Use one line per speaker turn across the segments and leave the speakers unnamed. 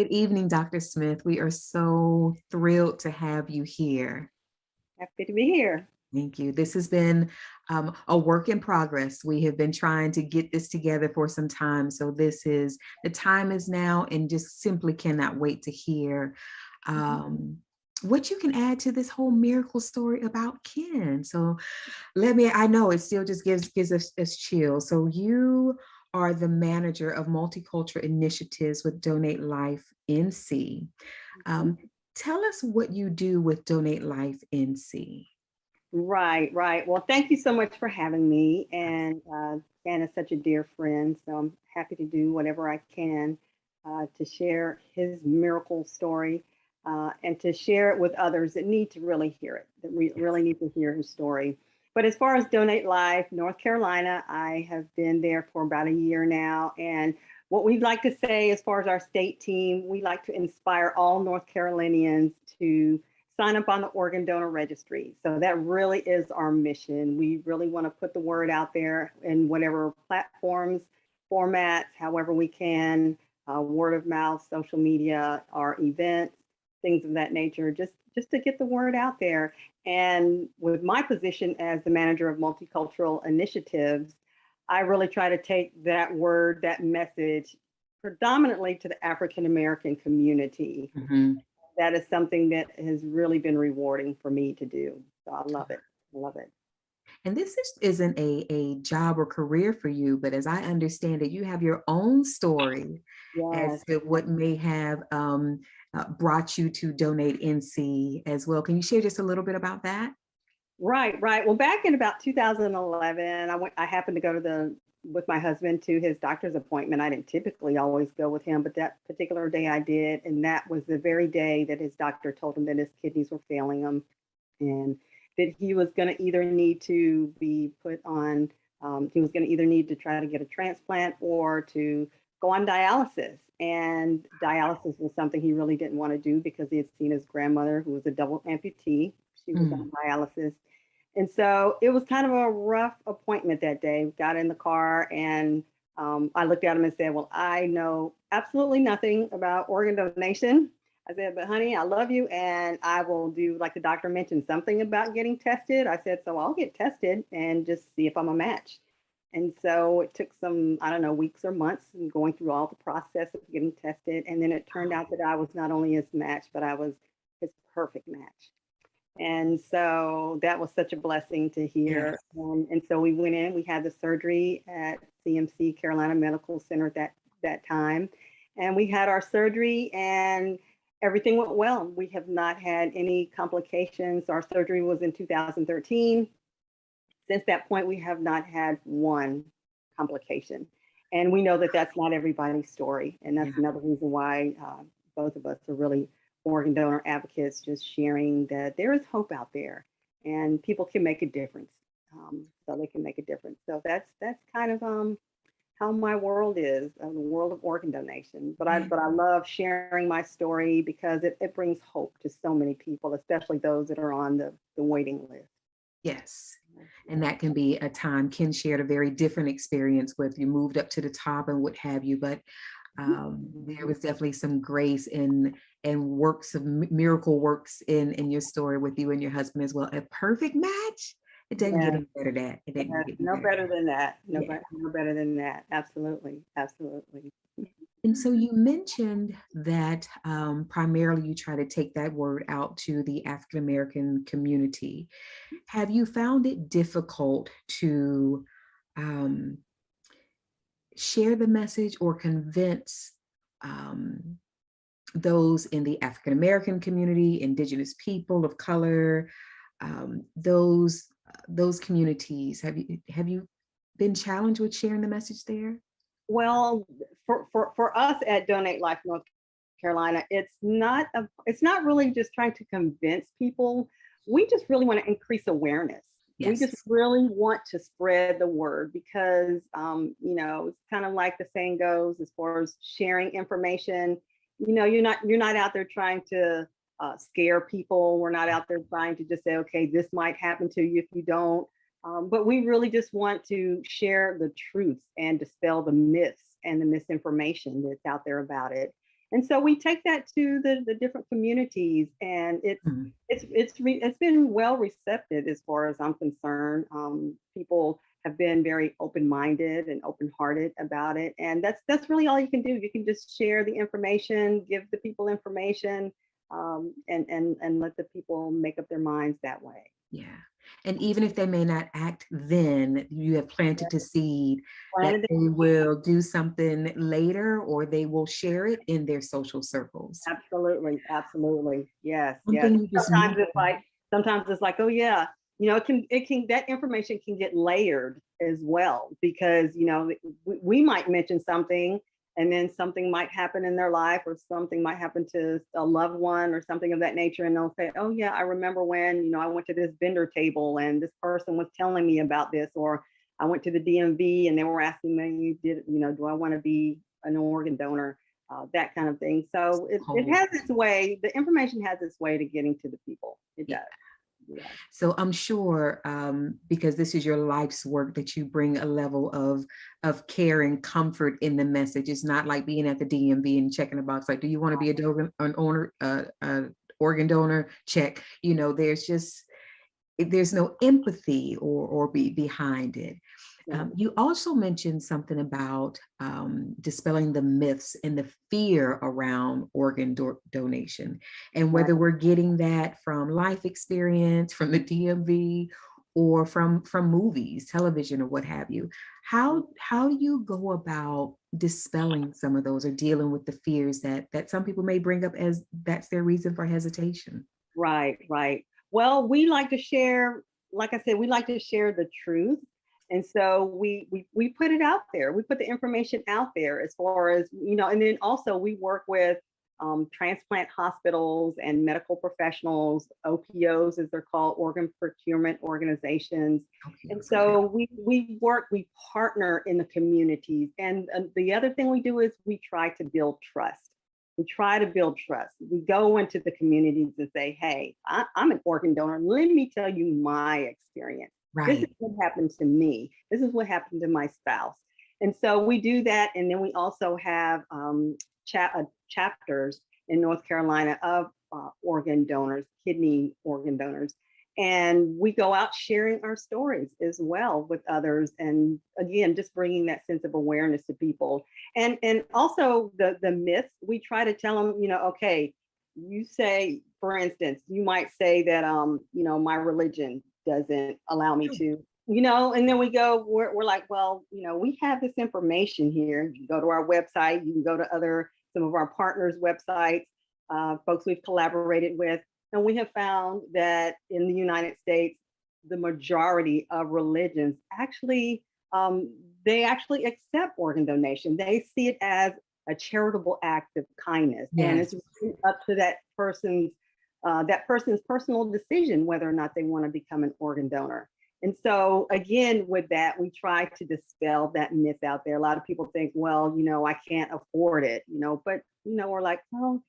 Good evening, Dr. Smith. We are so thrilled to have you here.
Happy to be here.
Thank you. This has been a work in progress. We have been trying to get this together for some time. So the time is now, and just simply cannot wait to hear what you can add to this whole miracle story about Kenn. So I know it still just gives us chills. So you are the manager of multicultural initiatives with Donate Life NC. Um, Tell us what you do with Donate Life NC.
Right, right. Well, thank you so much for having me. And Dan is such a dear friend, so I'm happy to do whatever I can to share his miracle story and to share it with others that need to really hear it, that really need to hear his story. But as far as Donate Life, North Carolina, I have been there for about a year now. And what we'd like to say as far as our state team, we like to inspire all North Carolinians to sign up on the organ donor registry. So that really is our mission. We really want to put the word out there in whatever platforms, formats, however we can, word of mouth, social media, our events, things of that nature, just to get the word out there. And with my position as the manager of multicultural initiatives, I really try to take that word, that message, predominantly to the African American community.
Mhm.
That is something that has really been rewarding for me to do. So I love it. I love it.
And isn't a job or career for you, but as I understand it, you have your own story as
Yes.
to what may have brought you to Donate NC as well. Can you share just a little bit about that?
Right, right. Well, back in about 2011, I happened to go to with my husband to his doctor's appointment. I didn't typically always go with him, but that particular day I did. And that was the very day that his doctor told him that his kidneys were failing him and that he was going to either need to be put on, he was going to either need to try to get a transplant or to go on dialysis. And dialysis was something he really didn't want to do because he had seen his grandmother, who was a double amputee. She was
Mm.
on dialysis. And so it was kind of a rough appointment that day. We got in the car and I looked at him and said, well, I know absolutely nothing about organ donation. I said, but honey, I love you and I will do, like the doctor mentioned, something about getting tested. I said, so I'll get tested and just see if I'm a match. And so it took some, I don't know, weeks or months and going through all the process of getting tested. And then it turned out that I was not only his match, but I was his perfect match. And so that was such a blessing to hear.
Yes.
And so we went in, we had the surgery at CMC Carolina Medical Center at that time. And we had our surgery and everything went well. We have not had any complications. Our surgery was in 2013. Since that point, we have not had one complication. And we know that that's not everybody's story. And
Yeah.
that's another reason why both of us are really organ donor advocates, just sharing that there is hope out there and people can make a difference. So they can make a difference. So that's kind of how my world is, the world of organ donation.
Yeah.
But I love sharing my story because it brings hope to so many people, especially those that are on the waiting list.
Yes. And that can be a time. Ken shared a very different experience with you, moved up to the top and what have you, but there was definitely some grace and works of miracle works in your story with you and your husband as well. A perfect match. It doesn't get
Yeah,
any better than that. It didn't get any
no
better
better
than
than that.
that. Yeah.
No better than that. Absolutely, absolutely.
And so you mentioned that primarily you try to take that word out to the African American community. Have you found it difficult to um, share the message or convince um, those in the African American community, Indigenous people of color, those communities? Have you been challenged with sharing the message there?
Well, for us at Donate Life North Carolina, it's not really just trying to convince people. We just really want to increase awareness. We just
Yes.
really want to spread the word because it's kind of like the saying goes as far as sharing information. You're not out there trying to scare people. We're not out there trying to just say, okay, this might happen to you if you don't. But we really just want to share the truth and dispel the myths and the misinformation that's out there about it. And so we take that to the different communities, and
Mhm.
it's been well receptive as far as I'm concerned. People have been very open-minded and open-hearted about it, and that's really all you can do. You can just share the information, give the people information, and let the people make up their minds that way.
Yeah. And even if they may not act then, you have planted a seed that
Planted
they will do something later or they will share it in their social circles.
Absolutely, absolutely. Yes,
One
yes.
thing you just
Sometimes it's like, oh yeah, it can that information can get layered as well, because we might mention something, and then something might happen in their life, or something might happen to a loved one or something of that nature, and they'll say, oh yeah, I remember when I went to this vendor table and this person was telling me about this, or I went to the DMV and they were asking me, do I want to be an organ donor? That kind of thing. So it
hold.
has its way. The information has its way to getting to the people. It
Yeah.
does. Yeah.
So I'm sure because this is your life's work that you bring a level of care and comfort in the message. It's not like being at the DMV and checking a box like, do you want to be an organ donor? Check. There's no empathy or be behind it.
Yeah.
You also mentioned something about dispelling the myths and the fear around donation, and
Right.
whether we're getting that from life experience, from the DMV, or from movies, television, or what have you. How do you go about dispelling some of those or dealing with the fears that some people may bring up as that's their reason for hesitation?
Right. Right. Well, we like to share. Like I said, we like to share the truth, and so we put it out there. We put the information out there as far as and then also we work with transplant hospitals and medical professionals, OPOs as they're called, organ procurement organizations.
Okay,
And
okay.
so we partner in the communities. And the other thing we do is we try to build trust. We try to build trust. We go into the communities and say, hey, I'm an organ donor. Let me tell you my experience. This is
Right.
what happened to me. This is what happened to my spouse. And so we do that. And then we also have chapters in North Carolina of organ donors, kidney organ donors. And we go out sharing our stories as well with others. And again, just bringing that sense of awareness to people. And also the myths, we try to tell them, okay, you say, for instance, you might say that, my religion doesn't allow me to, and then we're like, well, we have this information here. You can go to our website, you can go to some of our partners' websites, folks we've collaborated with, and we have found that in the United States, the majority of religions actually they actually accept organ donation. They see it as a charitable act of kindness, and it's
Yes.
really up to that person's personal decision whether or not they want to become an organ donor. And so, again, with that, we try to dispel that myth out there. A lot of people think, well, I can't afford it, but, we're like, well,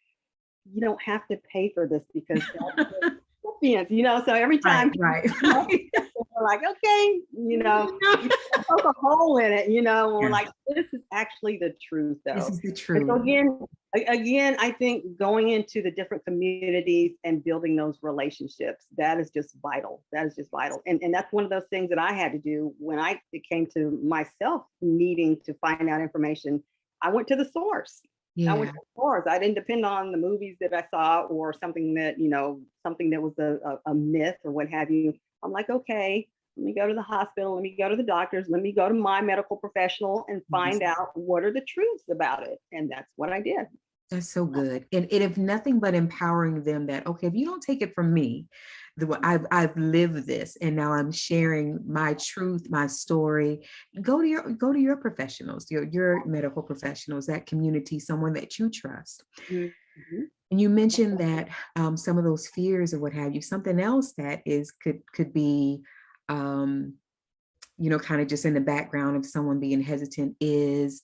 you don't have to pay for this because that's the recipients. So every
Right,
time
right.
we're like, okay, we poke a hole in it, and we're
Yeah,
like, this is actually the truth,
this
though.
is the
And so
truth.
again, I think going into the different communities and building those relationships, that is just vital. That is just vital. And that's one of those things that I had to do when it came to myself needing to find out information. I went to the source. I went
Yeah.
to the source. I didn't depend on the movies that I saw or something that was a myth or what have you. I'm like, okay, let me go to the hospital, let me go to the doctors, let me go to my medical professional and
Yes.
find out what are the truths about it. And that's what I did.
That's so good. And if nothing but empowering them that, okay, if you don't take it from me, I've lived this and now I'm sharing my truth, my story. Go to your professionals, your medical professionals, that community, someone that you trust.
Mhm.
And you mentioned that some of those fears or what have you, something else that is could be um, kind of just in the background of someone being hesitant is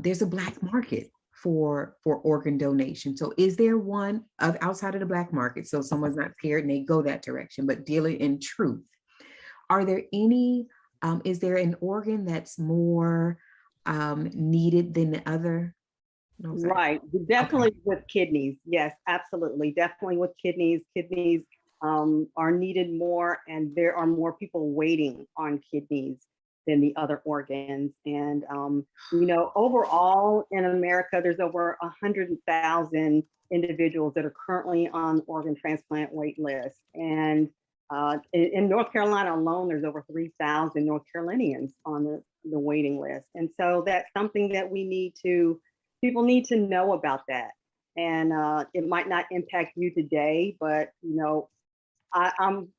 there's a black market for organ donation. So is there one of outside of the black market? So someone's not scared and they go that direction, but dealing in truth. Are there any, is there an organ that's more needed than the other? Okay.
Right.
Okay.
Definitely with kidneys. Yes, absolutely. Definitely with kidneys. Kidneys are needed more, and there are more people waiting on kidneys than the other organs. And, overall in America, there's over 100,000 individuals that are currently on organ transplant wait list. And in North Carolina alone, there's over 3,000 North Carolinians on the waiting list. And so that's something that people need to know about that. And it might not impact you today, but I'm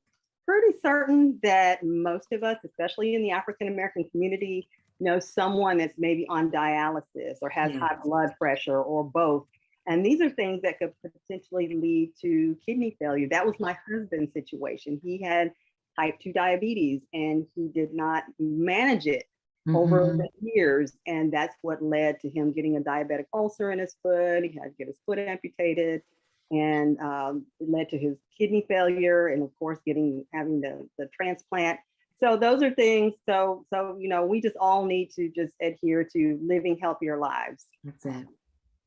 pretty certain that most of us, especially in the African American community, know someone that's maybe on dialysis or has
Yes.
high blood pressure or both. And these are things that could potentially lead to kidney failure. That was my husband's situation. He had type 2 diabetes and he did not manage it over
Hmm.
the years. And that's what led to him getting a diabetic ulcer in his foot. He had to get his foot amputated, and it led to his kidney failure, and of course having the transplant. So those are things. So we just all need to just adhere to living healthier lives.
That's it.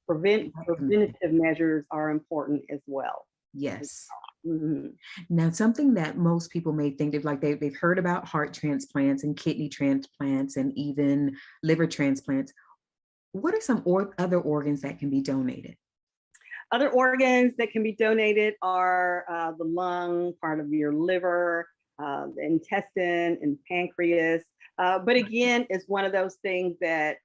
Preventative measures are important as well.
Yes.
Mhm.
Now, something that most people may think of, like they've heard about heart transplants and kidney transplants and even liver transplants. What are some other organs that can be donated?
Other organs that can be donated are the lung, part of your liver, the intestine, and pancreas. But again, it's one of those things that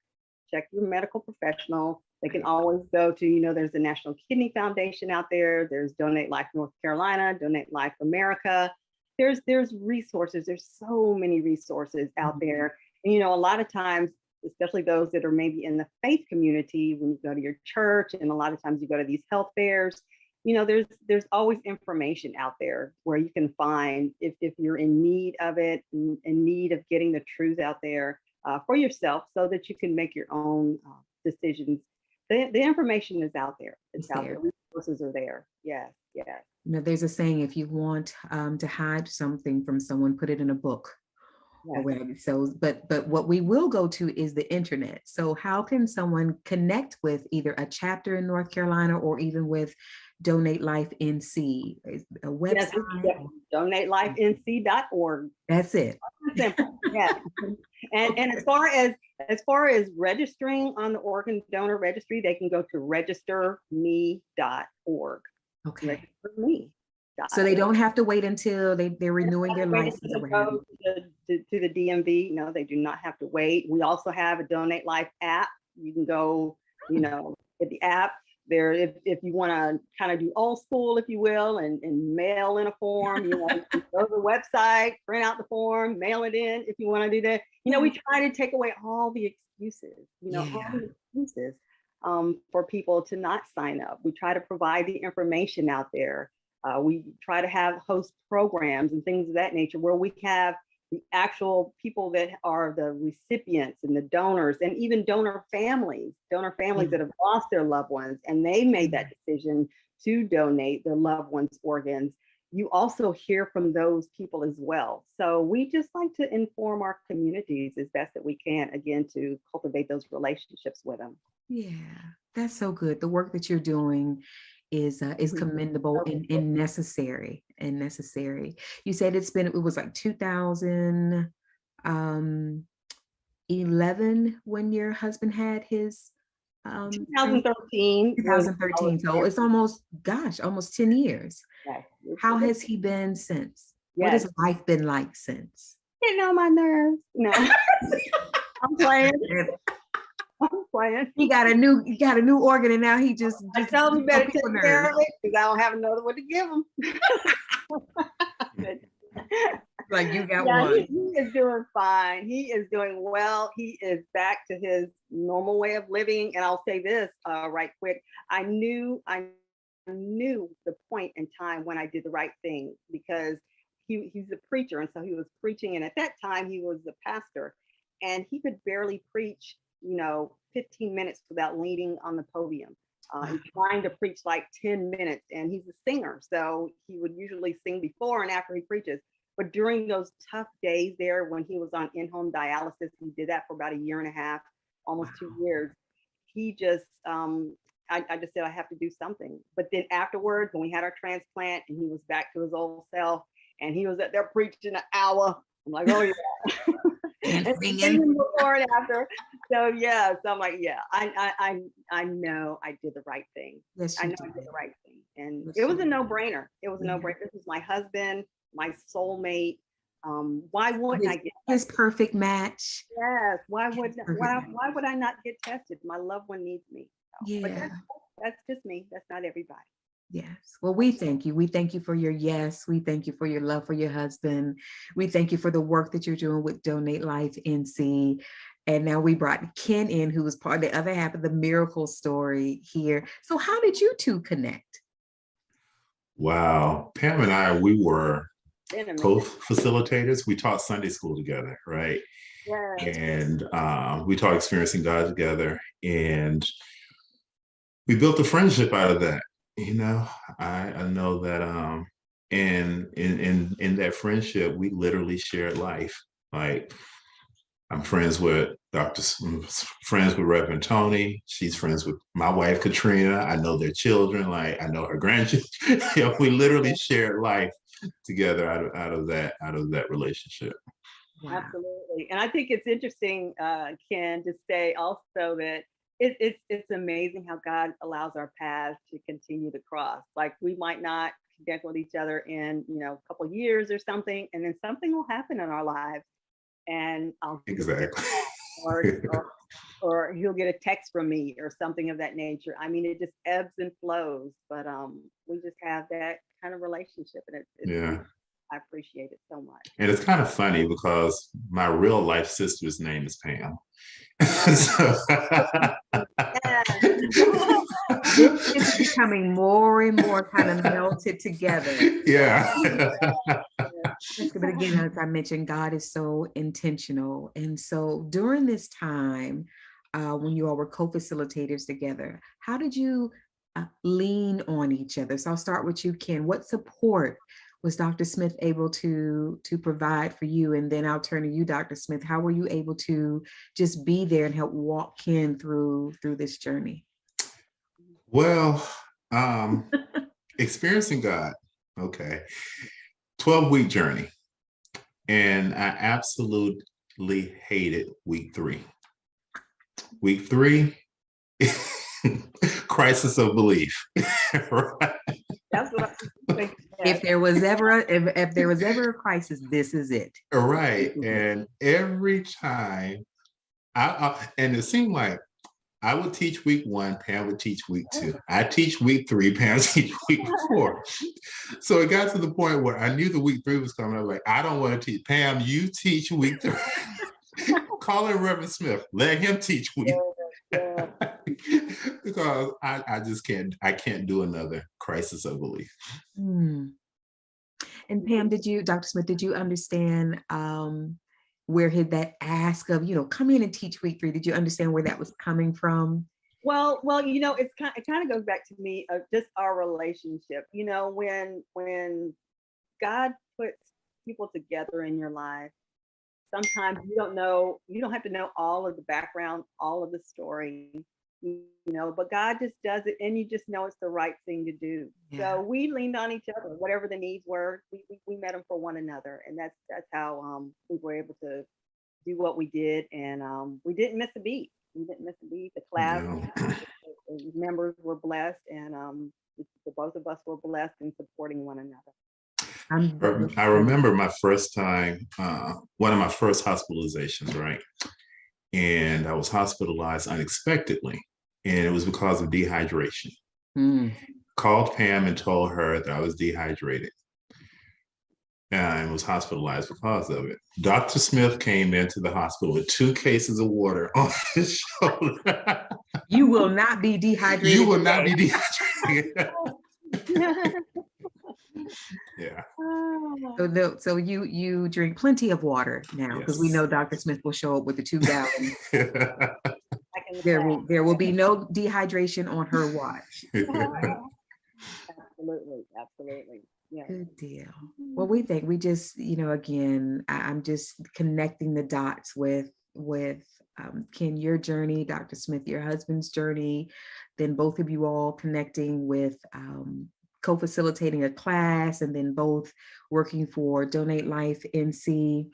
check your medical professional. They can
Right.
always go to, there's the National Kidney Foundation out there. There's Donate Life North Carolina, Donate Life America. There's resources. There's so many resources out
Mhm.
there. And, a lot of times, especially those that are maybe in the faith community, when you go to your church, and a lot of times you go to these health fairs, there's always information out there where you can find if you're in need of it, in need of getting the truth out there for yourself, so that you can make your own decisions. The information is out there. It's
It's
out there.
there.
Resources are there. Yes, yes,
There's a saying: if you want to hide something from someone, put it in a book or
yes.
whatever. So, but what we will go to is the internet. So, how can someone connect with either a chapter in North Carolina or even with Donate Life NC, a
Yes,
website?
it's donatelifenc.org.
That's it.
Simple. Yes. And as far as registering on the organ donor registry, they can go to registerme.org.
Okay. So they
Registerme.org.
don't have to wait until they're
They don't
renewing
have
their
to wait
license or
until they
what have
go
you.
to the DMV. No, they do not have to wait. We also have a Donate Life app. You can go, get the app there if you want to kind of do old school, if you will, and mail in a form. You go to the website, print out the form, mail it in if you want to do that.
Yeah.
We try to take away all the excuses. All
Yeah.
the excuses for people to not sign up. We try to provide the information out there. We try to host programs and things of that nature where we have the actual people that are the recipients and the donors, and even donor families
Yeah.
that have lost their loved ones, and they made that decision to donate their loved ones' organs. You also hear from those people as well. So we just like to inform our communities as best that we can, again, to cultivate those relationships with them.
Yeah, that's so good. The work that you're doing is
Mhm.
commendable and necessary and necessary. You said it was like 2011 when your husband had his
2013 was
2013. So it's almost 10 years.
yes,
How has he been since? What
yes,
has life been like since?
getting on my nerves. No, I'm playing. I'm playing.
He got a new organ and now he
I
just
tell him you
on
better
people's
take care
nerves.
of it because I don't have another one to give him.
Like you got
Yeah,
one.
he is doing fine. He is doing well. He is back to his normal way of living. And I'll say this right quick. I knew the point in time when I did the right thing, because he's a preacher. And so he was preaching. And at that time, he was a pastor. And he could barely preach, 15 minutes without leaning on the podium.
Wow.
And trying to preach like 10 minutes. And he's a singer. So he would usually sing before and after he preaches. But during those tough days there when he was on in-home dialysis, he did that for about a year and a half, almost 2 years. he just, I just said, I have to do something. But then afterwards, when we had our transplant and he was back to his old self and he was up there preaching an hour, I'm like, oh yeah.
And
And
singing.
singing before and after. So yeah, so I'm like, yeah, I know I did the right thing.
Yes,
I
you
know I
did.
did the right thing. And
Yes,
it
you
was a
did.
no-brainer. It was a
Yeah.
no-brainer. This is my husband, my soulmate. Why wouldn't
His,
I get
his
tested?
perfect match.
Yes.
His perfect match.
Why would I not get tested? My loved one needs me. So, but
Yeah.
that's just me. That's not everybody.
Yes. Well, we thank you. We thank you for your yes. We thank you for your love for your husband. We thank you for the work that you're doing with Donate Life NC. And now we brought Kenn in, who was part of the other half of the miracle story here. So how did you two connect?
Wow. Pam and I, we were
Been a minute.
co-facilitators. We taught Sunday school together, right?
Yes.
And we taught Experiencing God together. And we built a friendship out of that. You know, I know that and in that friendship, we literally shared life. Like I'm friends with friends with Reverend Tony. She's friends with my wife Katrina. I know their children. Like I know her grandchildren. You know, we literally shared life together out of that relationship.
Wow.
Absolutely. And I think it's interesting, Ken, to say also that it's amazing how God allows our paths to continue to cross. Like we might not connect with each other in, a couple of years or something, and then something will happen in our lives and I'll get a
Exactly.
or he'll get a text from me or something of that nature. I mean, it just ebbs and flows, but we just have that kind of relationship and it's
Yeah.
I appreciate it so much.
And it's kind of funny because my real life sister's name is Pam. So,
It's becoming more and more kind of melted together.
yeah.
But again, as I mentioned, God is so intentional. And so during this time, when you all were co-facilitators together, how did you lean on each other? So I'll start with you, Kenn. What support was Dr. Smith able to provide for you? And then I'll turn to you, Dr. Smith. How were you able to just be there and help walk Kenn through this journey?
Well, experiencing God, okay, 12-week journey. And I absolutely hated week 3. Week 3, crisis of belief. Right?
That's what I think.
If there was ever if there was ever a crisis, this is it.
Right. And every time and it seemed like I would teach week 1, Pam would teach week 2. I teach week 3, Pam teach week 4. So it got to the point where I knew the week 3 was coming. I was like, I don't want to teach. Pam, you teach week 3. Call in Reverend Smith. Let him teach week. Yeah. Because I just can't do another crisis of belief.
Hmm. And Pam, Dr. Smith, did you understand where that ask of, come in and teach week 3? Did you understand where that was coming from?
Well, it kind of goes back to me of just our relationship. When God puts people together in your life, sometimes you don't have to know all of the background, all of the story, but God just does it and you just know it's the right thing to do. Yeah. So we leaned on each other, whatever the needs were, we met them for one another. And that's how we were able to do what we did. And we didn't miss a beat. The class members were blessed and the both of us were blessed in supporting one another.
I remember my first time, one of my first hospitalizations, right? And I was hospitalized unexpectedly, and it was because of dehydration. Called Pam and told her that I was dehydrated and was hospitalized because of it. Dr. Smith came into the hospital with 2 cases of water on his shoulder.
You will not be dehydrated.
You will not be dehydrated. Yeah.
So you drink plenty of water now, because we know Dr. Smith will show up with the 2 gallons. There will be no dehydration on her watch.
Absolutely. Yeah.
Good deal. Well, we just, again, I'm just connecting the dots with Kenn, your journey, Dr. Smith, your husband's journey, then both of you all connecting with co-facilitating a class, and then both working for Donate Life NC.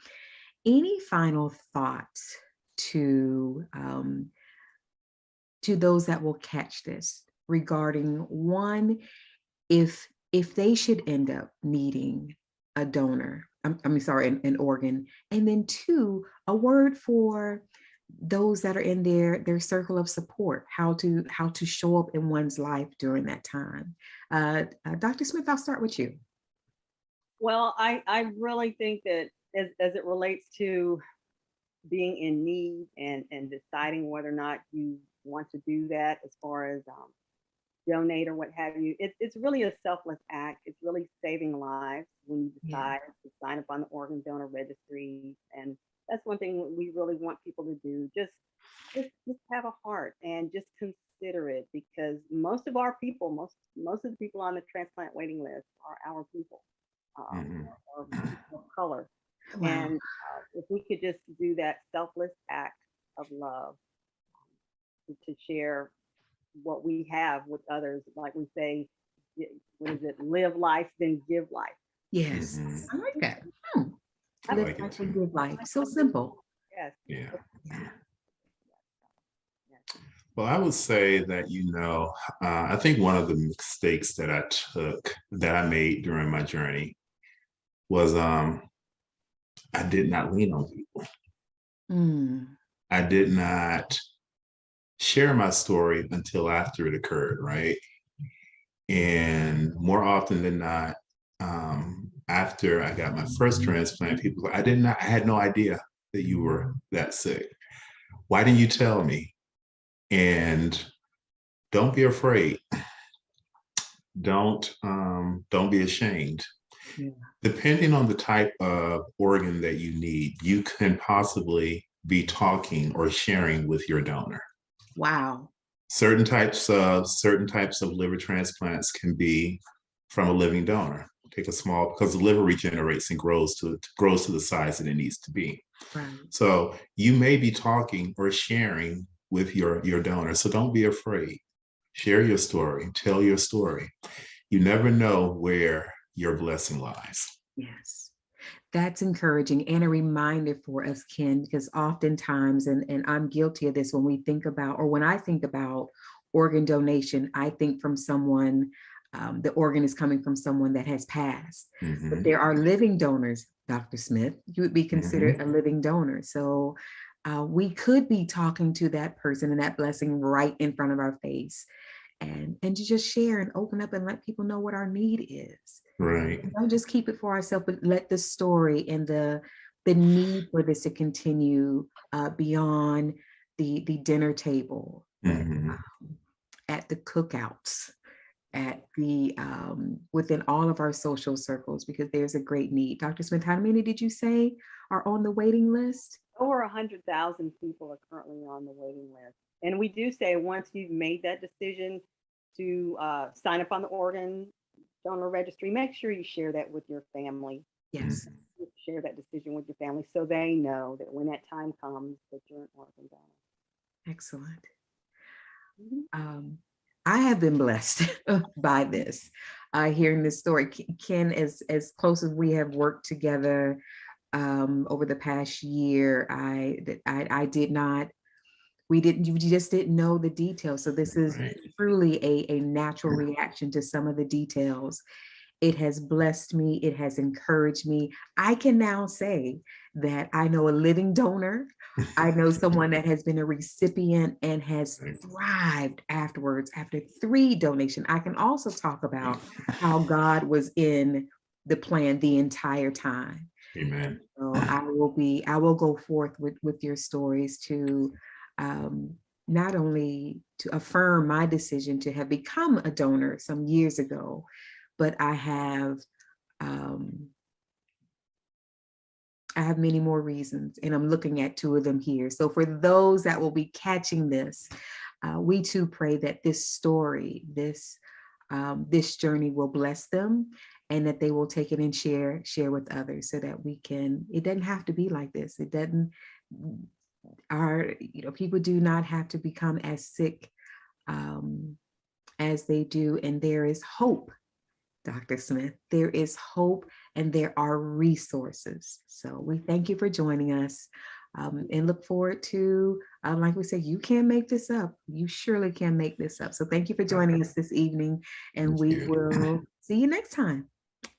Any final thoughts to those that will catch this regarding, one, if they should end up needing a donor, I'm sorry, an organ, and then two, a word for those that are in their circle of support, how to show up in one's life during that time. Dr. Smith, I'll start with you.
Well, I really think that as it relates to being in need and deciding whether or not you want to do that, as far as donate or what have you, it's really a selfless act. It's really saving lives when you decide to sign up on the organ donor registry. And that's one thing we really want people to do. Just have a heart and just consider it, because most of our people, most of the people on the transplant waiting list are our people, or people of color.
Wow.
And if we could just do that selfless act of love, to share what we have with others, like we say, what is it? Live life, then give life.
Yes, I like that.
I
Live
like it
life
too.
and give life. So simple.
Yes.
Yeah.
Yeah.
Well, I would say that, I think one of the mistakes that I made during my journey was I did not lean on people.
Mm,
I did not share my story until after it occurred, right? And more often than not, after I got my first transplant, people, I had no idea that you were that sick. Why didn't you tell me? And don't be afraid. Don't be ashamed.
yeah.
Depending on the type of organ that you need, you can possibly be talking or sharing with your donor.
Wow.
Certain types of liver transplants can be from a living donor. Take a small, because the liver regenerates and grows to the size that it needs to be.
Right.
So you may be talking or sharing with your donor. So don't be afraid. Share your story. Tell your story. You never know where your blessing lies.
Yes. That's encouraging and a reminder for us, Kenn, because oftentimes, and I'm guilty of this, when we think about, or when I think about organ donation, I think from someone, the organ is coming from someone that has passed. But there are living donors, Dr. Smith. You would be considered a living donor. So we could be talking to that person and that blessing right in front of our face. And to just share and open up and let people know what our need is.
Right.
And don't just keep it for ourselves, but let the story and the need for this to continue beyond the dinner table, but at the cookouts, at the within all of our social circles, because there's a great need. Dr. Smith, how many did you say are on the waiting list?
Over 100,000 people are currently on the waiting list. And we do say, once you've made that decision to sign up on the organ donor registry, make sure you share that with your family.
Yes.
Share that decision with your family, so they know that when that time comes, that you're an organ donor.
Excellent. I have been blessed by this, hearing this story. Kenn, as close as we have worked together over the past year, I did not, you just didn't know the details. So this is truly a natural reaction to some of the details. It has blessed me. It has encouraged me. I can now say that I know a living donor. I know someone that has been a recipient and has thrived afterwards after 3 donations. I can also talk about how God was in the plan the entire time.
Amen.
So I will go forth with your stories to not only to affirm my decision to have become a donor some years ago, but I have many more reasons, and I'm looking at 2 of them here. So for those that will be catching this, we too pray that this story, this journey will bless them, and that they will take it and share with others, so that we can. It doesn't have to be like this. It doesn't. people do not have to become as sick as they do, and there is hope. Dr. Smith, there is hope and there are resources. So we thank you for joining us and look forward to, like we said, you can't make this up. You surely can make this up. So thank you for joining us this evening, and
Thank
we
you.
will see you next time.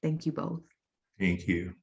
Thank you both.
Thank you.